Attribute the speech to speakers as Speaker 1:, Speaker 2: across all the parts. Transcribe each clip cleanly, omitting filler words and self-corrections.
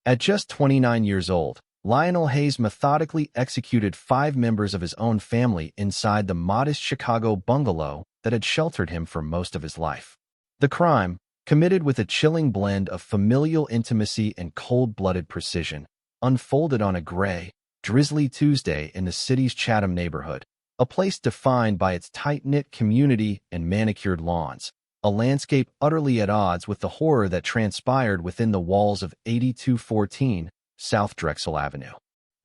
Speaker 1: At just 29 years old, Lionel Hayes methodically executed 5 members of his own family inside the modest Chicago bungalow that had sheltered him for most of his life. The crime, committed with a chilling blend of familial intimacy and cold-blooded precision, unfolded on a gray, drizzly Tuesday in the city's Chatham neighborhood, a place defined by its tight-knit community and manicured lawns, a landscape utterly at odds with the horror that transpired within the walls of 8214 South Drexel Avenue.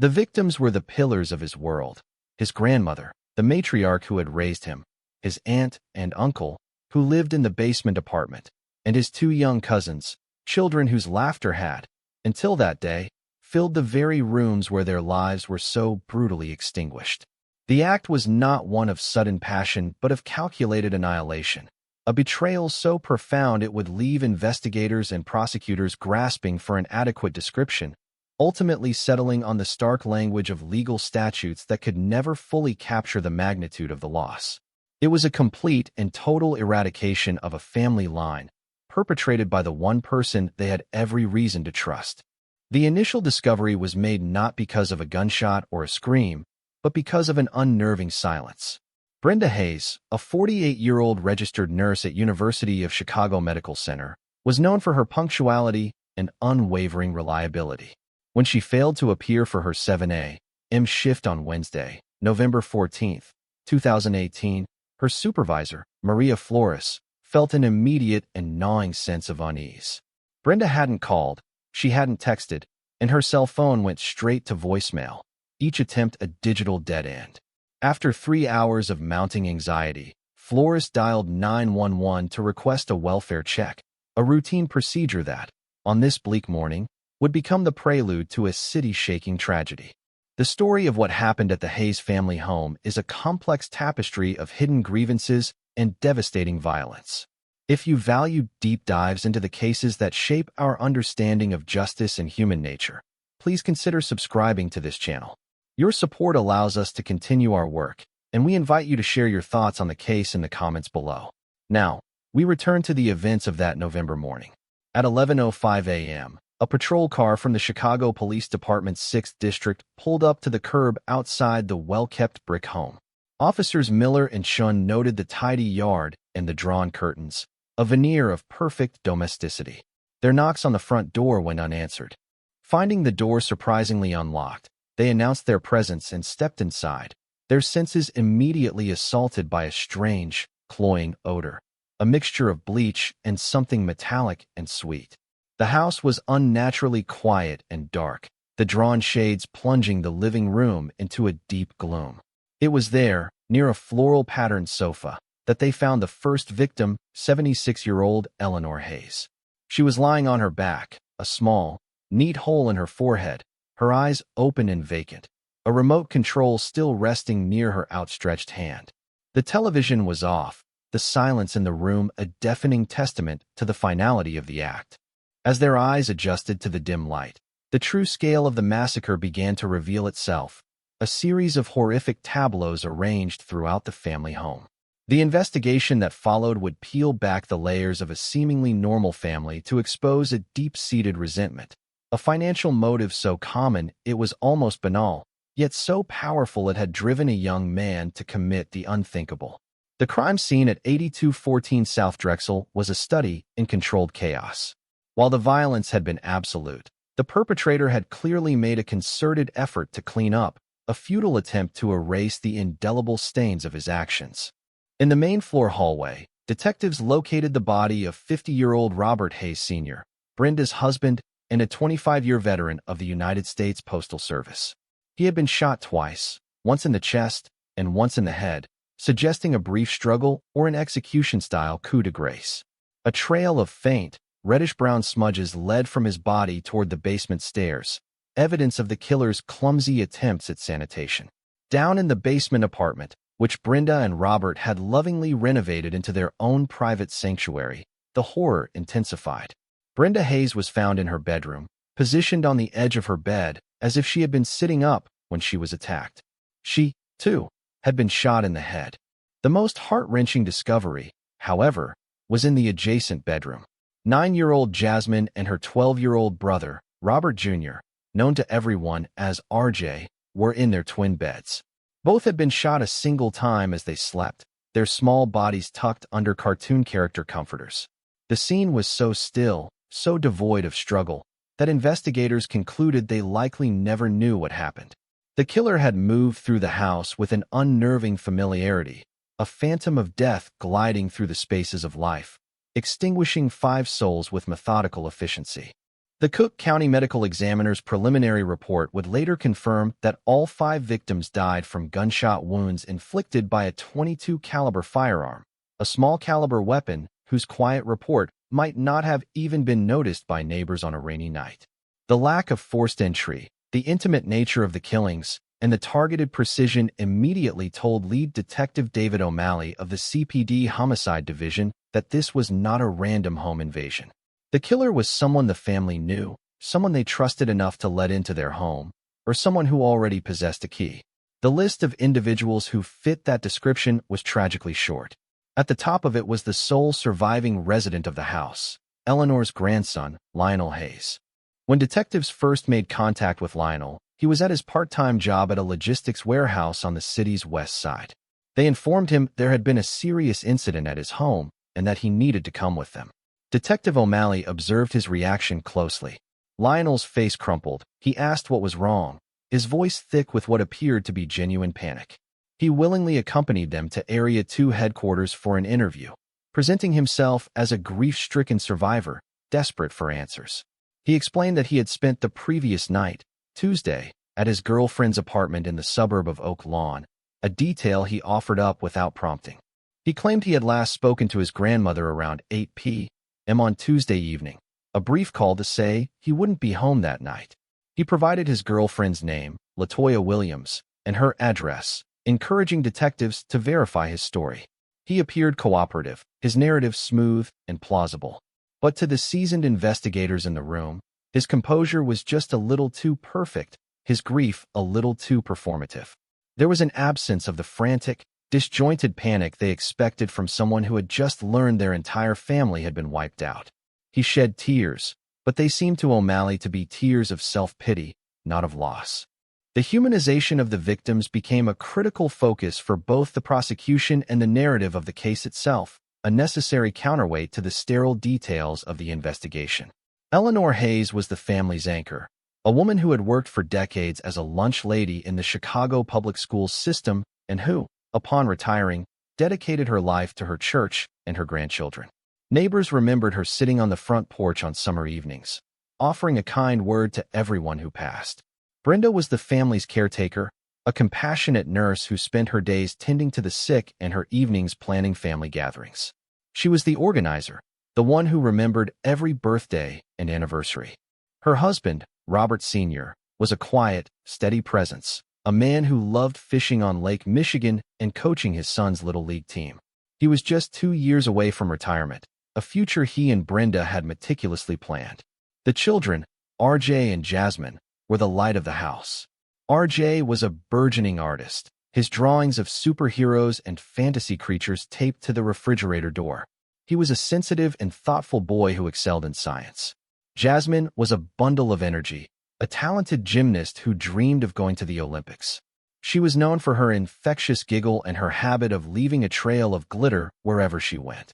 Speaker 1: The victims were the pillars of his world: his grandmother, the matriarch who had raised him, his aunt and uncle, who lived in the basement apartment, and his 2 young cousins, children whose laughter had, until that day, filled the very rooms where their lives were so brutally extinguished. The act was not one of sudden passion but of calculated annihilation, a betrayal so profound it would leave investigators and prosecutors grasping for an adequate description, ultimately settling on the stark language of legal statutes that could never fully capture the magnitude of the loss. It was a complete and total eradication of a family line, perpetrated by the one person they had every reason to trust. The initial discovery was made not because of a gunshot or a scream, but because of an unnerving silence. Brenda Hayes, a 48-year-old registered nurse at University of Chicago Medical Center, was known for her punctuality and unwavering reliability. When she failed to appear for her 7 a.m. shift on Wednesday, November 14, 2018, her supervisor, Maria Flores, felt an immediate and gnawing sense of unease. Brenda hadn't called, she hadn't texted, and her cell phone went straight to voicemail, each attempt a digital dead end. After 3 hours of mounting anxiety, Flores dialed 911 to request a welfare check, a routine procedure that, on this bleak morning, would become the prelude to a city-shaking tragedy. The story of what happened at the Hayes family home is a complex tapestry of hidden grievances and devastating violence. If you value deep dives into the cases that shape our understanding of justice and human nature, please consider subscribing to this channel. Your support allows us to continue our work, and we invite you to share your thoughts on the case in the comments below. Now, we return to the events of that November morning. At 11:05 a.m., a patrol car from the Chicago Police Department's 6th District pulled up to the curb outside the well-kept brick home. Officers Miller and Shun noted the tidy yard and the drawn curtains, a veneer of perfect domesticity. Their knocks on the front door went unanswered. Finding the door surprisingly unlocked, they announced their presence and stepped inside, their senses immediately assaulted by a strange, cloying odor, a mixture of bleach and something metallic and sweet. The house was unnaturally quiet and dark, the drawn shades plunging the living room into a deep gloom. It was there, near a floral-patterned sofa, that they found the first victim, 76-year-old Eleanor Hayes. She was lying on her back, a small, neat hole in her forehead, her eyes open and vacant, a remote control still resting near her outstretched hand. The television was off, the silence in the room a deafening testament to the finality of the act. As their eyes adjusted to the dim light, the true scale of the massacre began to reveal itself, a series of horrific tableaus arranged throughout the family home. The investigation that followed would peel back the layers of a seemingly normal family to expose a deep-seated resentment, a financial motive so common it was almost banal, yet so powerful it had driven a young man to commit the unthinkable. The crime scene at 8214 South Drexel was a study in controlled chaos. While the violence had been absolute, the perpetrator had clearly made a concerted effort to clean up, a futile attempt to erase the indelible stains of his actions. In the main floor hallway, detectives located the body of 50-year-old Robert Hayes Sr., Brenda's husband, and a 25-year veteran of the United States Postal Service. He had been shot twice, once in the chest and once in the head, suggesting a brief struggle or an execution-style coup de grace. A trail of faint, reddish-brown smudges led from his body toward the basement stairs, evidence of the killer's clumsy attempts at sanitation. Down in the basement apartment, which Brenda and Robert had lovingly renovated into their own private sanctuary, the horror intensified. Brenda Hayes was found in her bedroom, positioned on the edge of her bed as if she had been sitting up when she was attacked. She, too, had been shot in the head. The most heart-wrenching discovery, however, was in the adjacent bedroom. 9-year-old Jasmine and her 12-year-old brother, Robert Jr., known to everyone as RJ, were in their twin beds. Both had been shot a single time as they slept, their small bodies tucked under cartoon character comforters. The scene was so still, so devoid of struggle, that investigators concluded they likely never knew what happened. The killer had moved through the house with an unnerving familiarity, a phantom of death gliding through the spaces of life, extinguishing 5 souls with methodical efficiency. The Cook County Medical Examiner's preliminary report would later confirm that all 5 victims died from gunshot wounds inflicted by a .22 caliber firearm, a small caliber weapon whose quiet report might not have even been noticed by neighbors on a rainy night. The lack of forced entry, the intimate nature of the killings, and the targeted precision immediately told lead detective David O'Malley of the CPD Homicide Division that this was not a random home invasion. The killer was someone the family knew, someone they trusted enough to let into their home, or someone who already possessed a key. The list of individuals who fit that description was tragically short. At the top of it was the sole surviving resident of the house, Eleanor's grandson, Lionel Hayes. When detectives first made contact with Lionel, he was at his part-time job at a logistics warehouse on the city's west side. They informed him there had been a serious incident at his home and that he needed to come with them. Detective O'Malley observed his reaction closely. Lionel's face crumpled. He asked what was wrong, his voice thick with what appeared to be genuine panic. He willingly accompanied them to Area 2 headquarters for an interview, presenting himself as a grief-stricken survivor, desperate for answers. He explained that he had spent the previous night, Tuesday, at his girlfriend's apartment in the suburb of Oak Lawn, a detail he offered up without prompting. He claimed he had last spoken to his grandmother around 8 p.m. on Tuesday evening, a brief call to say he wouldn't be home that night. He provided his girlfriend's name, Latoya Williams, and her address, encouraging detectives to verify his story. He appeared cooperative, his narrative smooth and plausible. But to the seasoned investigators in the room, his composure was just a little too perfect, his grief a little too performative. There was an absence of the frantic, disjointed panic they expected from someone who had just learned their entire family had been wiped out. He shed tears, but they seemed to O'Malley to be tears of self-pity, not of loss. The humanization of the victims became a critical focus for both the prosecution and the narrative of the case itself, a necessary counterweight to the sterile details of the investigation. Eleanor Hayes was the family's anchor, a woman who had worked for decades as a lunch lady in the Chicago public school system and who, upon retiring, dedicated her life to her church and her grandchildren. Neighbors remembered her sitting on the front porch on summer evenings, offering a kind word to everyone who passed. Brenda was the family's caretaker, a compassionate nurse who spent her days tending to the sick and her evenings planning family gatherings. She was the organizer, the one who remembered every birthday and anniversary. Her husband, Robert Sr., was a quiet, steady presence, a man who loved fishing on Lake Michigan and coaching his son's Little League team. He was just 2 years away from retirement, a future he and Brenda had meticulously planned. The children, RJ and Jasmine, were the light of the house. RJ was a burgeoning artist, his drawings of superheroes and fantasy creatures taped to the refrigerator door. He was a sensitive and thoughtful boy who excelled in science. Jasmine was a bundle of energy, a talented gymnast who dreamed of going to the Olympics. She was known for her infectious giggle and her habit of leaving a trail of glitter wherever she went.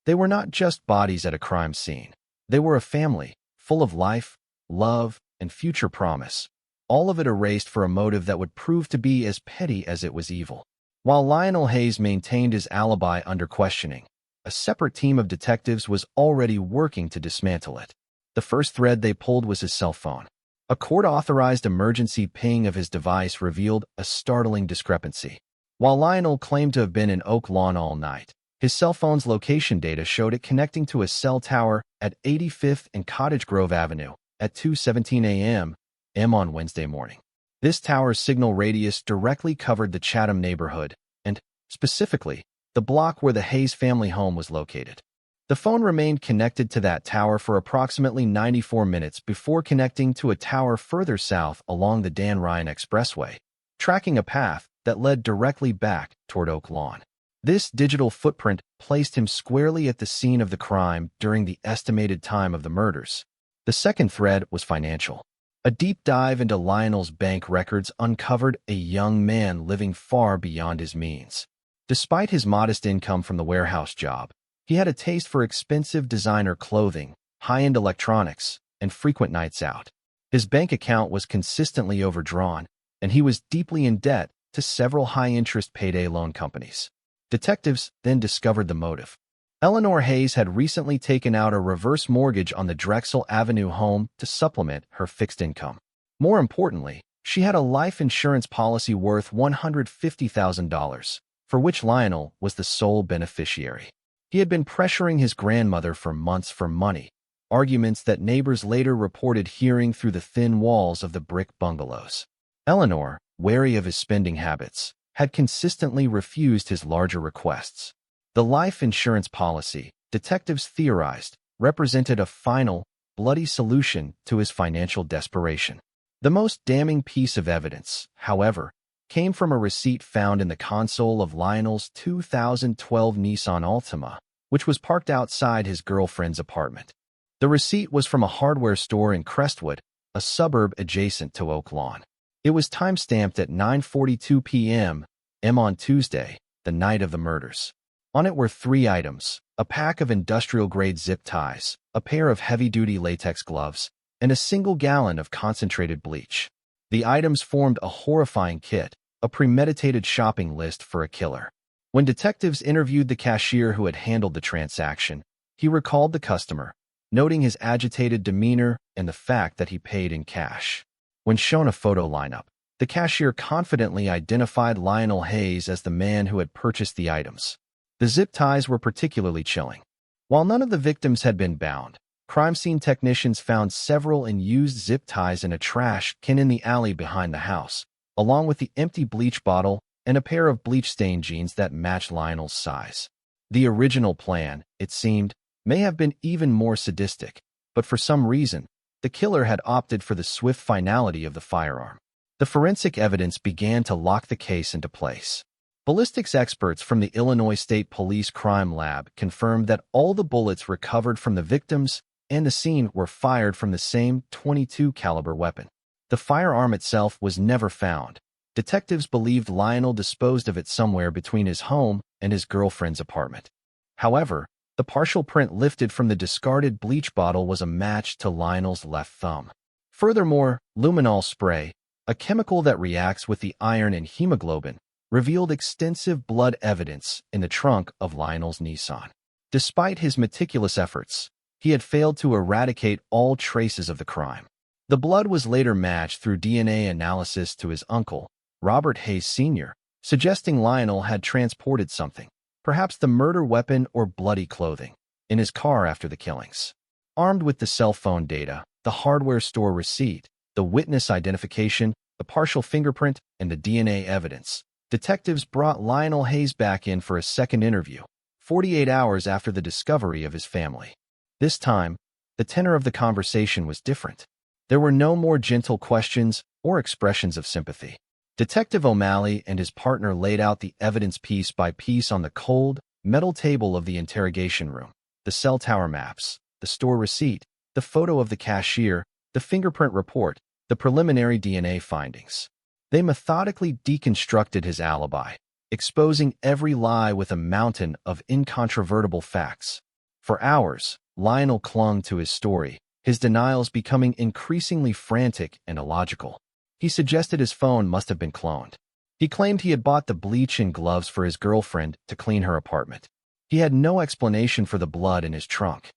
Speaker 1: They were not just bodies at a crime scene. They were a family, full of life, love, and future promise, all of it erased for a motive that would prove to be as petty as it was evil. While Lionel Hayes maintained his alibi under questioning, a separate team of detectives was already working to dismantle it. The first thread they pulled was his cell phone. A court-authorized emergency ping of his device revealed a startling discrepancy. While Lionel claimed to have been in Oak Lawn all night, his cell phone's location data showed it connecting to a cell tower at 85th and Cottage Grove Avenue at 2:17 a.m. on Wednesday morning. This tower's signal radius directly covered the Chatham neighborhood and, specifically, the block where the Hayes family home was located. The phone remained connected to that tower for approximately 94 minutes before connecting to a tower further south along the Dan Ryan Expressway, tracking a path that led directly back toward Oak Lawn. This digital footprint placed him squarely at the scene of the crime during the estimated time of the murders. The second thread was financial. A deep dive into Lionel's bank records uncovered a young man living far beyond his means. Despite his modest income from the warehouse job, he had a taste for expensive designer clothing, high-end electronics, and frequent nights out. His bank account was consistently overdrawn, and he was deeply in debt to several high-interest payday loan companies. Detectives then discovered the motive. Eleanor Hayes had recently taken out a reverse mortgage on the Drexel Avenue home to supplement her fixed income. More importantly, she had a life insurance policy worth $150,000, for which Lionel was the sole beneficiary. He had been pressuring his grandmother for months for money, arguments that neighbors later reported hearing through the thin walls of the brick bungalows. Eleanor, wary of his spending habits, had consistently refused his larger requests. The life insurance policy, detectives theorized, represented a final, bloody solution to his financial desperation. The most damning piece of evidence, however, came from a receipt found in the console of Lionel's 2012 Nissan Altima, which was parked outside his girlfriend's apartment. The receipt was from a hardware store in Crestwood, a suburb adjacent to Oak Lawn. It was time-stamped at 9:42 p.m. on Tuesday, the night of the murders. On it were 3 items: a pack of industrial-grade zip ties, a pair of heavy-duty latex gloves, and a single gallon of concentrated bleach. The items formed a horrifying kit, a premeditated shopping list for a killer. When detectives interviewed the cashier who had handled the transaction, he recalled the customer, noting his agitated demeanor and the fact that he paid in cash. When shown a photo lineup, the cashier confidently identified Lionel Hayes as the man who had purchased the items. The zip ties were particularly chilling. While none of the victims had been bound, crime scene technicians found several unused zip ties in a trash can in the alley behind the house, along with the empty bleach bottle and a pair of bleach-stained jeans that matched Lionel's size. The original plan, it seemed, may have been even more sadistic, but for some reason, the killer had opted for the swift finality of the firearm. The forensic evidence began to lock the case into place. Ballistics experts from the Illinois State Police Crime Lab confirmed that all the bullets recovered from the victims and the scene were fired from the same .22 caliber weapon. The firearm itself was never found. Detectives believed Lionel disposed of it somewhere between his home and his girlfriend's apartment. However, the partial print lifted from the discarded bleach bottle was a match to Lionel's left thumb. Furthermore, luminol spray, a chemical that reacts with the iron in hemoglobin, revealed extensive blood evidence in the trunk of Lionel's Nissan. Despite his meticulous efforts, he had failed to eradicate all traces of the crime. The blood was later matched through DNA analysis to his uncle, Robert Hayes Sr., suggesting Lionel had transported something, perhaps the murder weapon or bloody clothing, in his car after the killings. Armed with the cell phone data, the hardware store receipt, the witness identification, the partial fingerprint, and the DNA evidence, detectives brought Lionel Hayes back in for a second interview, 48 hours after the discovery of his family. This time, the tenor of the conversation was different. There were no more gentle questions or expressions of sympathy. Detective O'Malley and his partner laid out the evidence piece by piece on the cold, metal table of the interrogation room: the cell tower maps, the store receipt, the photo of the cashier, the fingerprint report, the preliminary DNA findings. They methodically deconstructed his alibi, exposing every lie with a mountain of incontrovertible facts. For hours, Lionel clung to his story, his denials becoming increasingly frantic and illogical. He suggested his phone must have been cloned. He claimed he had bought the bleach and gloves for his girlfriend to clean her apartment. He had no explanation for the blood in his trunk.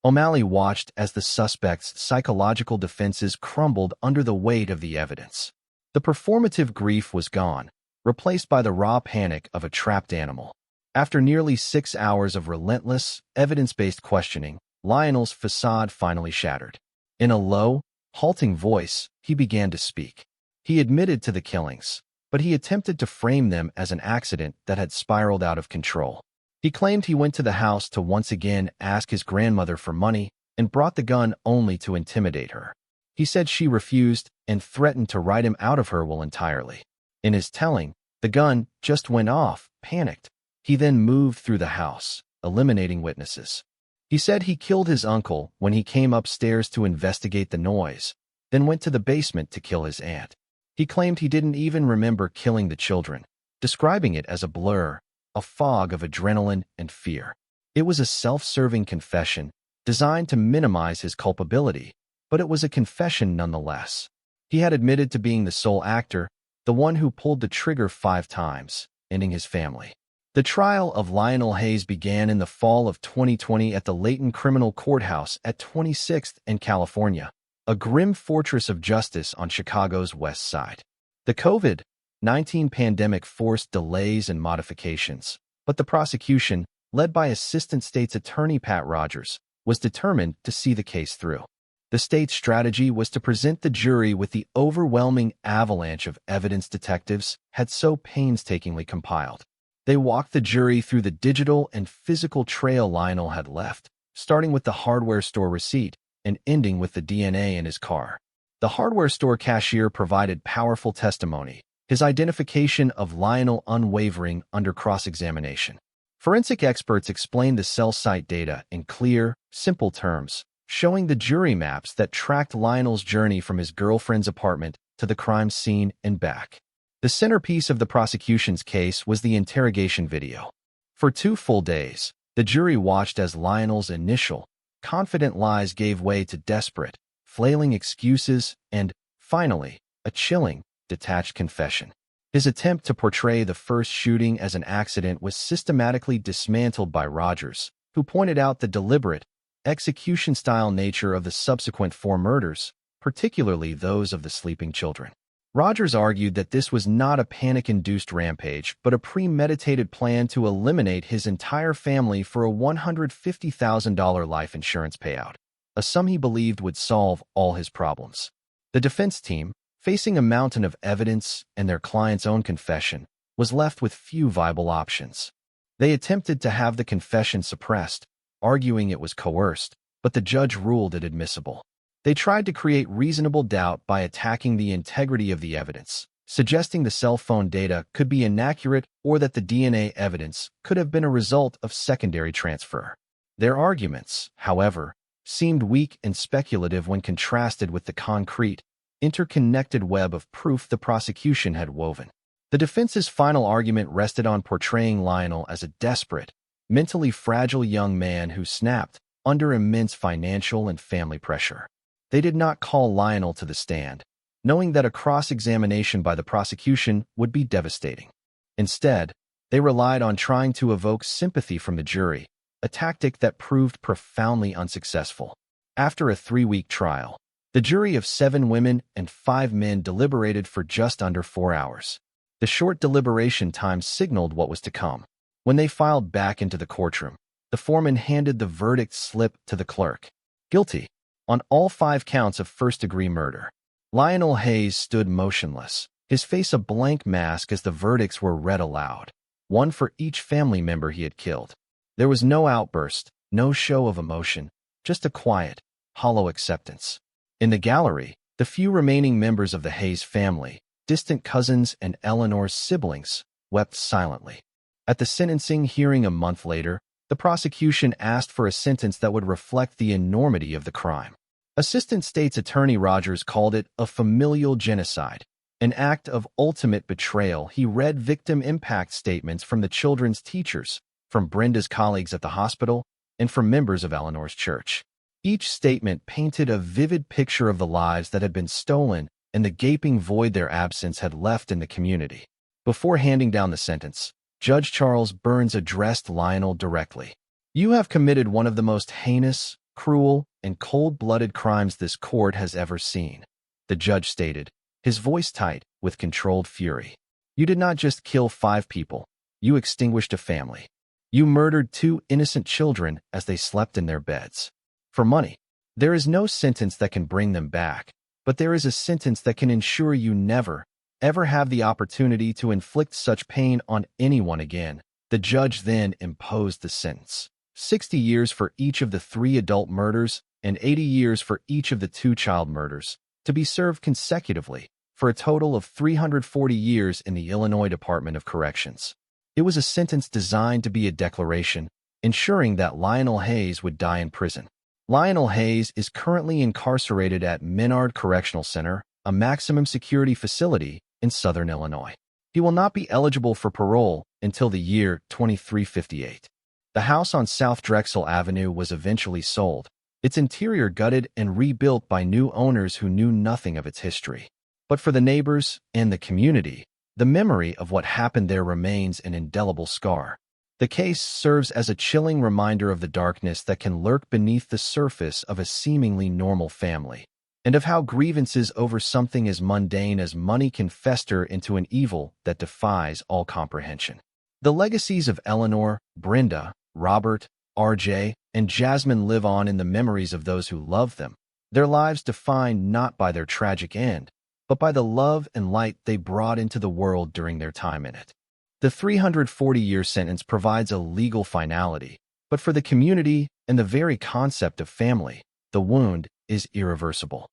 Speaker 1: O'Malley watched as the suspect's psychological defenses crumbled under the weight of the evidence. The performative grief was gone, replaced by the raw panic of a trapped animal. After nearly 6 hours of relentless, evidence-based questioning, Lionel's facade finally shattered. In a low, halting voice, he began to speak. He admitted to the killings, but he attempted to frame them as an accident that had spiraled out of control. He claimed he went to the house to once again ask his grandmother for money and brought the gun only to intimidate her. He said she refused and threatened to write him out of her will entirely. In his telling, the gun just went off, panicked. He then moved through the house, eliminating witnesses. He said he killed his uncle when he came upstairs to investigate the noise, then went to the basement to kill his aunt. He claimed he didn't even remember killing the children, describing it as a blur, a fog of adrenaline and fear. It was a self-serving confession designed to minimize his culpability, but it was a confession nonetheless. He had admitted to being the sole actor, the one who pulled the trigger 5 times, ending his family. The trial of Lionel Hayes began in the fall of 2020 at the Layton Criminal Courthouse at 26th and California, a grim fortress of justice on Chicago's west side. The COVID-19 pandemic forced delays and modifications, but the prosecution, led by Assistant State's Attorney Pat Rogers, was determined to see the case through. The state's strategy was to present the jury with the overwhelming avalanche of evidence detectives had so painstakingly compiled. They walked the jury through the digital and physical trail Lionel had left, starting with the hardware store receipt and ending with the DNA in his car. The hardware store cashier provided powerful testimony, his identification of Lionel unwavering under cross-examination. Forensic experts explained the cell site data in clear, simple terms, showing the jury maps that tracked Lionel's journey from his girlfriend's apartment to the crime scene and back. The centerpiece of the prosecution's case was the interrogation video. For 2 full days, the jury watched as Lionel's initial, confident lies gave way to desperate, flailing excuses and, finally, a chilling, detached confession. His attempt to portray the first shooting as an accident was systematically dismantled by Rogers, who pointed out the deliberate, execution-style nature of the subsequent 4 murders, particularly those of the sleeping children. Rogers argued that this was not a panic-induced rampage, but a premeditated plan to eliminate his entire family for a $150,000 life insurance payout, a sum he believed would solve all his problems. The defense team, facing a mountain of evidence and their client's own confession, was left with few viable options. They attempted to have the confession suppressed, arguing it was coerced, but the judge ruled it admissible. They tried to create reasonable doubt by attacking the integrity of the evidence, suggesting the cell phone data could be inaccurate or that the DNA evidence could have been a result of secondary transfer. Their arguments, however, seemed weak and speculative when contrasted with the concrete, interconnected web of proof the prosecution had woven. The defense's final argument rested on portraying Lionel as a desperate, mentally fragile young man who snapped under immense financial and family pressure. They did not call Lionel to the stand, knowing that a cross-examination by the prosecution would be devastating. Instead, they relied on trying to evoke sympathy from the jury, a tactic that proved profoundly unsuccessful. After a 3-week trial, the jury of 7 women and 5 men deliberated for just under 4 hours. The short deliberation time signaled what was to come. When they filed back into the courtroom, the foreman handed the verdict slip to the clerk. Guilty on all 5 counts of first-degree murder. Lionel Hayes stood motionless, his face a blank mask as the verdicts were read aloud, one for each family member he had killed. There was no outburst, no show of emotion, just a quiet, hollow acceptance. In the gallery, the few remaining members of the Hayes family, distant cousins and Eleanor's siblings, wept silently. At the sentencing hearing a month later, the prosecution asked for a sentence that would reflect the enormity of the crime. Assistant State's Attorney Rogers called it a familial genocide, an act of ultimate betrayal. He read victim impact statements from the children's teachers, from Brenda's colleagues at the hospital, and from members of Eleanor's church. Each statement painted a vivid picture of the lives that had been stolen and the gaping void their absence had left in the community. Before handing down the sentence, Judge Charles Burns addressed Lionel directly. "You have committed one of the most heinous, cruel, and cold-blooded crimes this court has ever seen," the judge stated, his voice tight with controlled fury. "You did not just kill 5 people, you extinguished a family. You murdered 2 innocent children as they slept in their beds. For money, there is no sentence that can bring them back, but there is a sentence that can ensure you never, ever have the opportunity to inflict such pain on anyone again." The judge then imposed the sentence: 60 years for each of the 3 adult murders and 80 years for each of the 2 child murders, to be served consecutively, for a total of 340 years in the Illinois Department of Corrections. It was a sentence designed to be a declaration, ensuring that Lionel Hayes would die in prison. Lionel Hayes is currently incarcerated at Menard Correctional Center, a maximum security facility in southern Illinois. He will not be eligible for parole until the year 2358. The house on South Drexel Avenue was eventually sold, its interior gutted and rebuilt by new owners who knew nothing of its history. But for the neighbors and the community, the memory of what happened there remains an indelible scar. The case serves as a chilling reminder of the darkness that can lurk beneath the surface of a seemingly normal family, and of how grievances over something as mundane as money can fester into an evil that defies all comprehension. The legacies of Eleanor, Brenda, Robert, RJ, and Jasmine live on in the memories of those who love them, their lives defined not by their tragic end, but by the love and light they brought into the world during their time in it. The 340-year sentence provides a legal finality, but for the community and the very concept of family, the wound is irreversible.